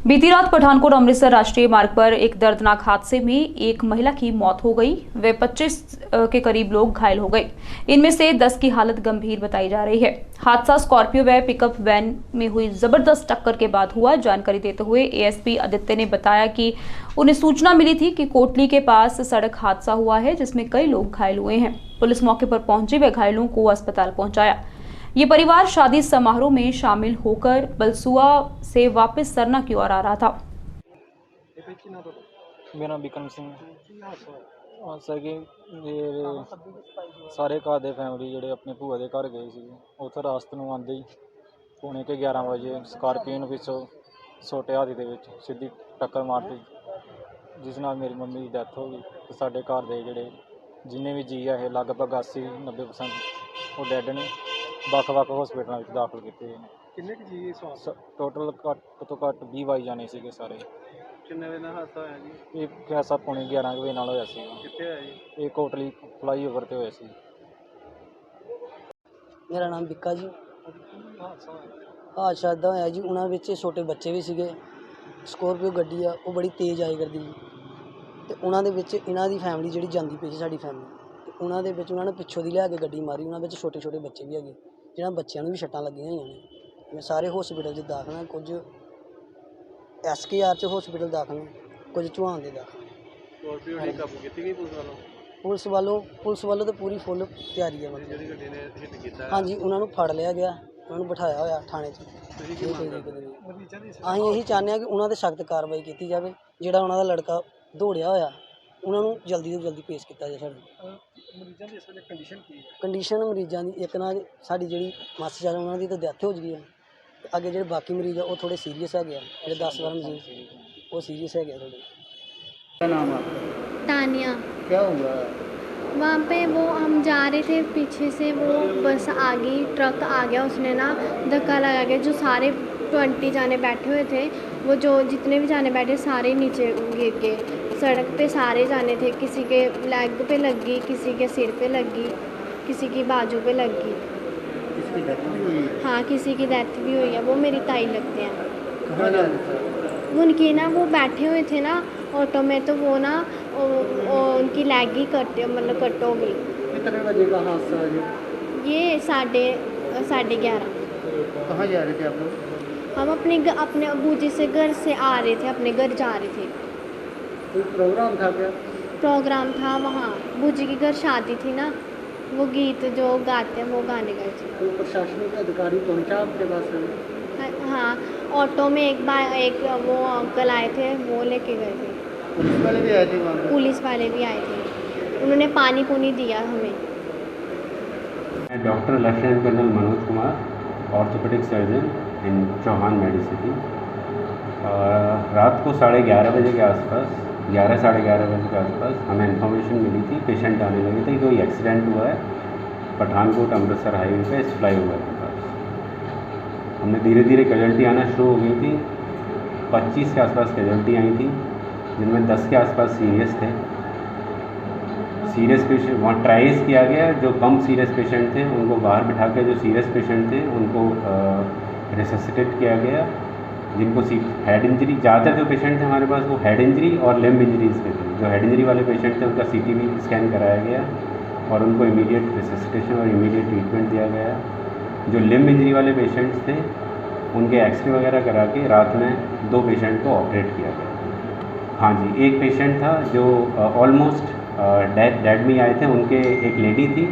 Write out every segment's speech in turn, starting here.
बीती रात पठानकोट अमृतसर राष्ट्रीय मार्ग पर एक दर्दनाक हादसे में एक महिला की मौत हो गई। वे 25 के करीब लोग घायल हो गए। इनमें से 10 की हालत गंभीर बताई जा रही है। हादसा स्कॉर्पियो व पिकअप वैन में हुई जबरदस्त टक्कर के बाद हुआ। जानकारी देते हुए एएसपी आदित्य ने बताया कि उन्हें सूचना मिली थी कि कोटली के पास सड़क हादसा हुआ है, जिसमें कई लोग घायल हुए हैं। पुलिस मौके पर पहुंची व घायलों को अस्पताल पहुंचाया। ये परिवार शादी समारोह में शामिल होकर बलसुआ से वापस सरना की ओर आ रहा था। मेरा बिक्रम सिंह सर कि ਸਾਰੇ ਘਰ ਦੇ ਫੈਮਿਲੀ ਜਿਹੜੇ ਆਪਣੇ ਭੂਆ ਦੇ ਘਰ ਗਏ ਸੀ, ਉੱਥੇ ਰਾਸਤੇ ਨੂੰ ਆਉਂਦੇ ਹੀ ਪੌਣੇ ਕੇ 11 ਵਜੇ ਸਕਾਰਪੀਓ ਪਿੱਛੋਂ ਛੋਟੇ ਹਾਥੀ ਦੇ ਵਿੱਚ ਸਿੱਧੀ ਟੱਕਰ ਮਾਰਤੀ, ਜਿਸ ਨਾਲ ਮੇਰੀ ਮੰਮੀ ਦੀ ਡੈਥ ਹੋ ਗਈ। ਤੇ ਸਾਡੇ ਘਰ ਦੇ ਜਿਹੜੇ ਜਿੰਨੇ ਵੀ ਜੀ ਆ ਇਹ ਲਗਭਗ 80-90% ਉਹ ਡੈਡ ਨੇ। ਵੱਖ-ਵੱਖ ਹਸਪੀਟਲਾਂ ਵਿੱਚ ਦਾਖਲ ਕੀਤੇ ਹੋਏ ਨੇ। ਕਿੰਨੇ ਕੁ ਜੀ ਸਵਾਲ ਟੋਟਲ ਘੱਟ ਤੋਂ ਘੱਟ 20-22 ਜਾਣੇ ਸੀਗੇ ਸਾਰੇ। ਕਿੰਨੇ ਵਜੇ ਦਾ ਹਾਦਸਾ ਹੋਇਆ ਜੀ? ਇਹ ਕੈਸਾ ਪੌਣੇ 11 ਵਜੇ ਨਾਲ ਹੋਇਆ ਸੀ। ਕਿੱਥੇ ਹੋਇਆ ਜੀ? ਇਹ ਕੋਟਲੀ ਫਲਾਈਓਵਰ ਤੇ ਹੋਇਆ ਸੀ। मेरा नाम बिक्का जी। ਹਾਦਸਾ ਹੋਇਆ हादसा इदां होया जी, उन्हां विच छोटे बच्चे भी सीगे। स्कॉर्पियो गड्डी आ वो बड़ी तेज़ आई करदी जी, ते उन्हां दे विच इन्हां दी फैमिली जिहड़ी जांदी पई सी, साडी फैमिली, ते उन्हां दे विच उन्हां ने पिੱਛੋਂ ਦੀ लिया के गड्डी मारी। उन्हां विच छोटे छोटे बच्चे भी हैगे, जिन्हां बच्चिआं नूं भी सट्टां लगियां होईयां ने। मैं सारे हॉस्पिटल च दाखल हैं, कुछ SKR च हॉस्पिटल दाखल हैं, कुछ चौहान दे दाखल। ਸਕਾਰਪੀਓ ਜਿਹੜੀ ਕਾਬੂ ਕੀਤੀ ਗਈ ਪੁਲਿਸ ਵੱਲੋਂ? पुलिस वालों तो पूरी फुल तैयारी है मतलब। ਜਿਹੜੀ ਗੱਡੀ ਨੇ ਹਿੱਟ ਕੀਤਾ हाँ जी, उन्होंने फड़ लिया गया, उन्होंने बिठाया होया थाने च। ਤੁਸੀਂ ਕੀ ਮੰਗ ਕਰਦੇ ਹੋ? ਅਸੀਂ ਇਹੀ ਚਾਹੁੰਦੇ ਹਾਂ ਕਿ ਉਹਨਾਂ 'ਤੇ ਸਖਤ ਕਾਰਵਾਈ ਕੀਤੀ ਜਾਵੇ। ਜਿਹੜਾ ਉਹਨਾਂ ਦਾ ਲੜਕਾ ਦੌੜਿਆ ਹੋਇਆ, ਉਹਨਾਂ ਨੂੰ ਜਲਦੀ ਤੋਂ ਜਲਦੀ ਪੇਸ਼ ਕੀਤਾ ਜਾਵੇ। ਸਾਡੇ ਮਰੀਜ਼ਾਂ ਦੀ ਇਸ ਵੇਲੇ ਕੰਡੀਸ਼ਨ ਕੀ ਹੈ? ਕੰਡੀਸ਼ਨ ਮਰੀਜ਼ਾਂ ਦੀ ਇੱਕ ਨਾਲ ਸਾਡੀ ਜਿਹੜੀ ਮਾਸੀ ਚਾਚਾ ਉਹਨਾਂ ਦੀ ਤਾਂ ਡੈਥ ਹੋ ਗਈ ਹੈ, ਤੇ ਅੱਗੇ ਜਿਹੜੇ ਬਾਕੀ ਮਰੀਜ਼ ਆ ਉਹ ਥੋੜੇ ਸੀਰੀਅਸ ਹੈਗੇ ਆ। ਜਿਹੜੇ 10-12 ਮਰੀਜ਼ ਉਹ ਸੀਰੀਅਸ ਹੈਗੇ ਆ ਥੋੜੇ। क्या नाम है आपका? तानिया। क्या हुआ? वहाँ पे वो हम जा रहे थे, पीछे से वो बस आ गई, ट्रक आ गया, उसने ना धक्का लगा के जो सारे 20 जाने बैठे हुए थे, वो जो जितने भी जाने बैठे सारे नीचे गिर गए। सड़क पे सारे जाने थे, किसी के लेग पे लग गई, किसी के सिर पे लग गई, किसी की बाजू पे लग गई। किसकी डेथ भी हुई? हाँ, किसी की डेथ भी हुई है। वो मेरी ताई लगते हैं। कहाँ जा रहे थे? उनकी ना वो बैठे हुए थे ना ऑटो में, तो वो ना उनकी लैग ही कट हो गई। कितने बजे का हादसा है जी? ये 11:30। कहाँ जा रहे थे आप लोग? हम अपने अबू जी से घर से आ रहे थे, अपने घर जा रहे थे। कोई प्रोग्राम था क्या? प्रोग्राम था वहाँ, बूजी की घर शादी थी ना, वो गीत जो गाते हैं वो गाने गए थे। कोई प्रशासनिक अधिकारी पहुँचा आपके पास? हाँ, ऑटो में एक वो अंकल आए थे, वो लेके गए थे। पुलिस वाले भी आए थे वहाँ पे? पुलिस वाले भी आए थे, उन्होंने पानी पुनी दिया हमें। मैं doctor lieutenant colonel Manoj Kumar, orthopaedic surgeon in Chauhan Medicity. रात को 11:30 बजे के आसपास, 11 साढ़े 11 बजे के आसपास हमें इन्फॉर्मेशन मिली थी, पेशेंट आने लगे थे, कोई एक्सीडेंट हुआ है पठानकोट अमृतसर हाईवे पे इस फ्लाईओवर के पास। हमने धीरे धीरे कैजुअल्टी आना शुरू हो गई थी। 25 के आसपास कैजुअल्टी आई थी, जिनमें 10 के आसपास सीरियस थे। सीरियस पेशेंट वहाँ ट्राइज किया गया, जो कम सीरियस पेशेंट थे उनको बाहर बिठा के जो सीरियस पेशेंट थे उनको रिससिटेट किया गया। जिनको हेड इंजरी, ज़्यादातर जो पेशेंट थे हमारे पास वो हेड इंजरी और लिम्ब इंजरीज के थे। जो हेड इंजरी वाले पेशेंट थे उनका CT भी स्कैन कराया गया और उनको इमीडिएट रिससिटेशन और इमीडिएट ट्रीटमेंट दिया गया। जो लिम्ब इंजरी वाले पेशेंट्स थे उनके एक्सरे वगैरह करा के रात में 2 पेशेंट को ऑपरेट किया गया। हाँ जी, एक पेशेंट था जो ऑलमोस्ट डेड में आए थे। उनके एक लेडी थी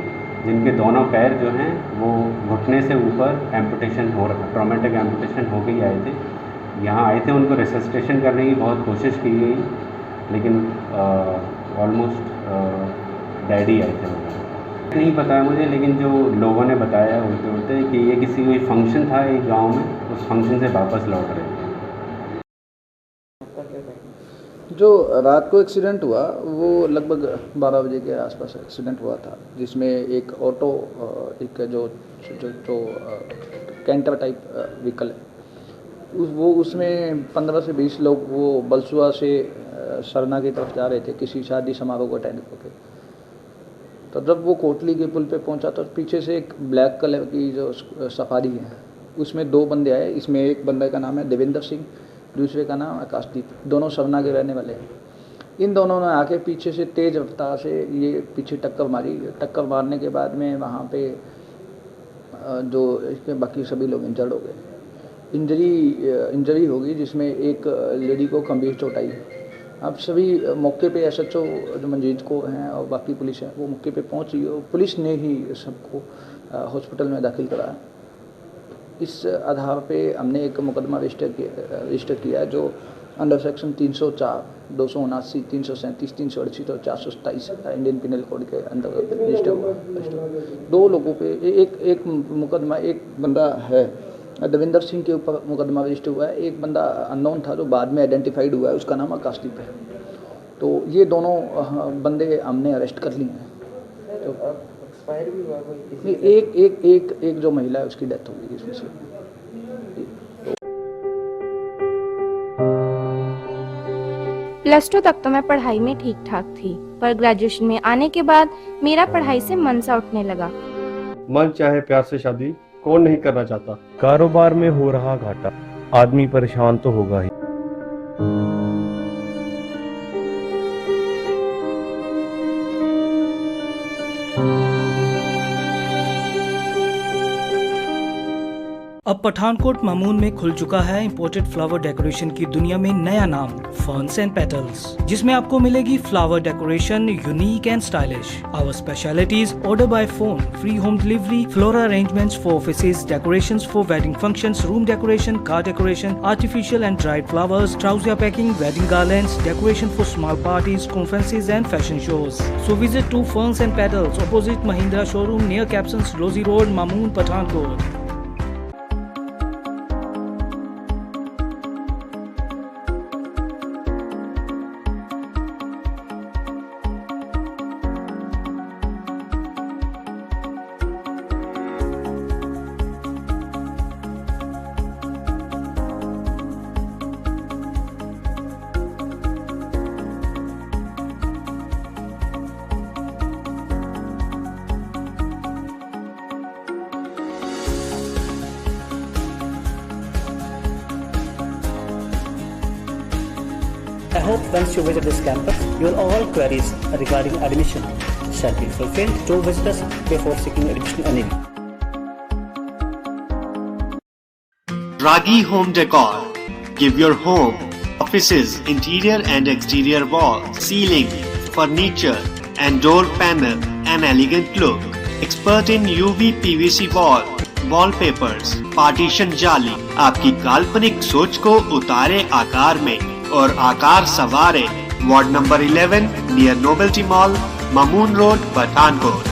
जिनके दोनों पैर जो हैं वो घुटने से ऊपर एम्पुटेशन हो रहा, ट्रॉमेटिक एम्पुटेशन हो गई आए थे। यहाँ आए थे, उनको रिससिटेशन करने की बहुत कोशिश की गई, लेकिन ऑलमोस्ट डेड ही आए थे। नहीं पता है मुझे, लेकिन जो लोगों ने बताया उनके होते हैं कि ये किसी कोई फंक्शन था एक गांव में, उस फंक्शन से वापस लौट रहे थे। जो रात को एक्सीडेंट हुआ वो लगभग 12 बजे के आसपास एक्सीडेंट हुआ था, जिसमें एक ऑटो, एक जो कैंटर टाइप व्हीकल है, वो उसमें 15 से 20 लोग वो बलसुआ से सरना की तरफ जा रहे थे किसी शादी समारोह को अटेंड करके। तो जब वो कोटली के पुल पे पहुंचा तो पीछे से एक ब्लैक कलर की जो सफारी है उसमें 2 बंदे आए। इसमें एक बंदे का नाम है देवेंद्र सिंह, दूसरे का नाम आकाशदीप, दोनों सरना के रहने वाले हैं। इन दोनों ने आके पीछे से तेज़ रफ्तार से ये पीछे टक्कर मारी। टक्कर मारने के बाद में वहाँ पे जो इसके बाकी सभी लोग इंजर्ड हो गए। इंजरी हो गई, जिसमें एक लेडी को गंभीर चोट आई। अब सभी मौके पे SHO जो मंजीत को हैं और बाकी पुलिस है वो मौके पे पहुंची और पुलिस ने ही सबको हॉस्पिटल में दाखिल कराया। इस आधार पे हमने एक मुकदमा रजिस्टर किया जो अंडर सेक्शन 304, 279, 337, 338 और 427 इंडियन पिनल कोड के अंतर्गत रजिस्टर हुआ। 2 लोगों पे एक मुकदमा, एक बंदा है देविंदर सिंह के ऊपर मुकदमा रजिस्टर हुआ है। एक बंदा अननोन था जो बाद में आइडेंटिफाइड हुआ है, उसका नाम आकाशदीप है। तो ये दोनों बंदे हमने अरेस्ट कर लिए हैं। तो एक्सपायर भी हुआ कोई? एक जो महिला है उसकी डेथ हो गई इसमें से। प्लस 2 तक तो मैं पढ़ाई में ठीक ठाक थी, पर ग्रेजुएशन में आने के बाद मेरा पढ़ाई से मन सा उठने लगा। मन चाहे प्यार से शादी कौन नहीं करना चाहता। कारोबार में हो रहा घाटा, आदमी परेशान तो होगा ही। अब पठानकोट मामून में खुल चुका है इंपोर्टेड फ्लावर डेकोरेशन की दुनिया में नया नाम फर्न्स एंड पेटल्स, जिसमें आपको मिलेगी flower decoration unique and stylish. Our specialities: order by phone, free home delivery, floral arrangements for offices, decorations for wedding functions, room decoration, car decoration, artificial and dried flowers, trouser packing, wedding garlands, decoration for small parties, conferences and fashion shows. So visit to Ferns and Petals opposite Mahindra showroom near Capsons, Rosie Road, Mamoon, Pathankot. I hope once you visit this campus, your all queries regarding admission shall be fulfilled. Do visit us before seeking admission anywhere. Ragi Home Decor. Give your home, offices, interior and exterior walls, ceiling, furniture and door panel an elegant look. Expert in UV PVC wall, wallpapers, partition जाली आपकी काल्पनिक सोच को उतारे आकार में और आकार सवारे। Ward number 11 near novelty mall, Mamun road, Pathankot.